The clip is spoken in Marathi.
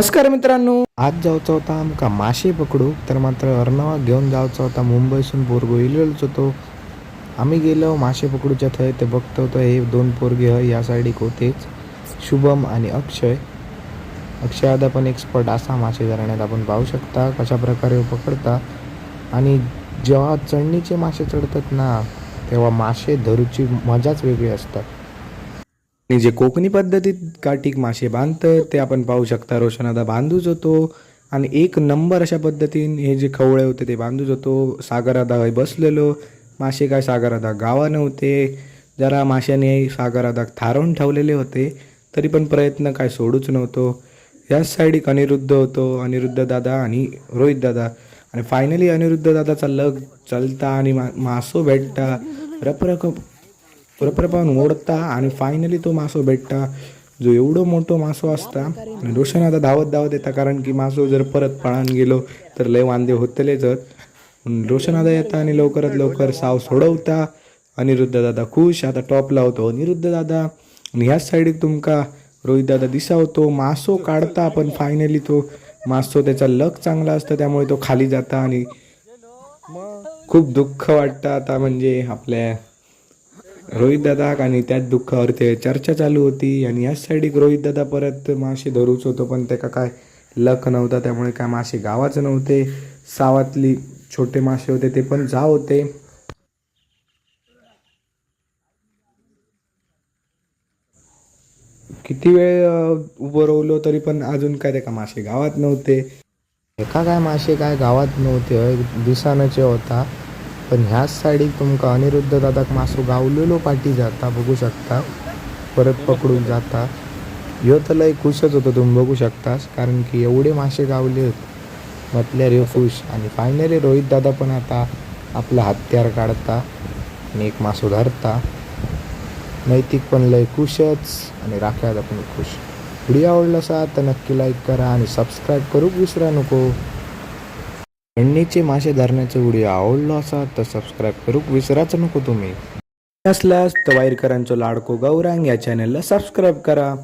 नमस्कार मित्रांनो, आज जाऊचा होता आमका मासे पकडू तर मात्र अर्णवा घेऊन जाऊचा होता. मुंबईसून पोरगो इलेलोच होतो. आम्ही गेलो मासे पकडूच्या थंय ते बघतो होतो. हे दोन पोरगे हय या साईडीक होतेच, शुभम आणि अक्षय. अक्षय आता पण एक्सपर्ट असा मासे धरण्यात. आपण पाहू शकता कशा प्रकारे पकडता. आणि जेव्हा चढणीचे मासे चढतात ना तेव्हा मासे धरूची मजाच वेगळी असतात. आणि जे कोकणी पद्धतीत काठीक मासे बांधतं ते आपण पाहू शकता. रोशन आता बांधूच होतो आणि एक नंबर अशा पद्धतीने हे जे खवळे होते ते बांधूच होतो. सागरादा बसलेलो, मासे काय सागरादा गावा नव्हते. जरा माशाने सागरादाक थारवून ठेवलेले होते तरी पण प्रयत्न काय सोडूच नव्हतो. याच साईडिक अनिरुद्ध होतो, अनिरुद्ध दादा आणि रोहित दादा. आणि फायनली अनिरुद्ध दादाचा लग चलता आणि मासो भेटता. रपरपान ओढता आणि फायनली तो मासो भेटता जो एवढो मोठो मासो असता. आणि रोशन आता धावत धावत येता कारण की मासो जर परत पळान गेलो तर लय वांदे होतलेच. रोशन आता येता आणि लवकरात लवकर साव सोडवता. अनिरुद्ध दादा खुश. आता टॉपला होतो अनिरुद्ध दादा आणि ह्याच साईडीक तुमका रोहित दादा दिसावतो. मासो काढता पण फायनली तो मासो त्याचा लक चांगला असतं त्यामुळे तो खाली जाता आणि खूप दुःख वाटतं आता. म्हणजे आपल्या रोहित दादा आणि त्याच दुःखावर ते चर्चा चालू होती. आणि याच साईडिक रोहित दादा परत मासे धरूच होतो पण त्याका काय लक नव्हता त्यामुळे काय मासे गावाच नव्हते. सावातली छोटे मासे होते ते पण जा होते. किती वेळ उभं राहिलो तरी पण अजून काय त्याका मासे गावात नव्हते. एका काय मासे काय गावात नव्हते, दिसानचे होता. पण ह्याच साईडीक तुमका अनिरुद्ध दादाक मासो गावलेलो पाठी जाता बघू शकता. परत पकडून जाता. ह्यो तर लय खुशच होतो तुम्ही बघू शकतास कारण की एवढे मासे गावले म्हटल्यार ह्यो खुश. आणि फायनली रोहित दादा पण आता आपला हत्यार काढता आणि एक मासो धरता. नैतिक पण लय खुशच आणि राख्याला पण खुश. व्हिडिओ आवडला असा तर नक्की लाईक करा आणि सबस्क्राईब करूक विसरा नको. चढणीचे मासे धरण्याचा व्हिडिओ आवडला असा तर सबस्क्राईब करूक विसराच नको तुम्ही. असल्यास तर वाईरकरांचो लाडको गौरांग या चॅनलला सबस्क्राईब करा.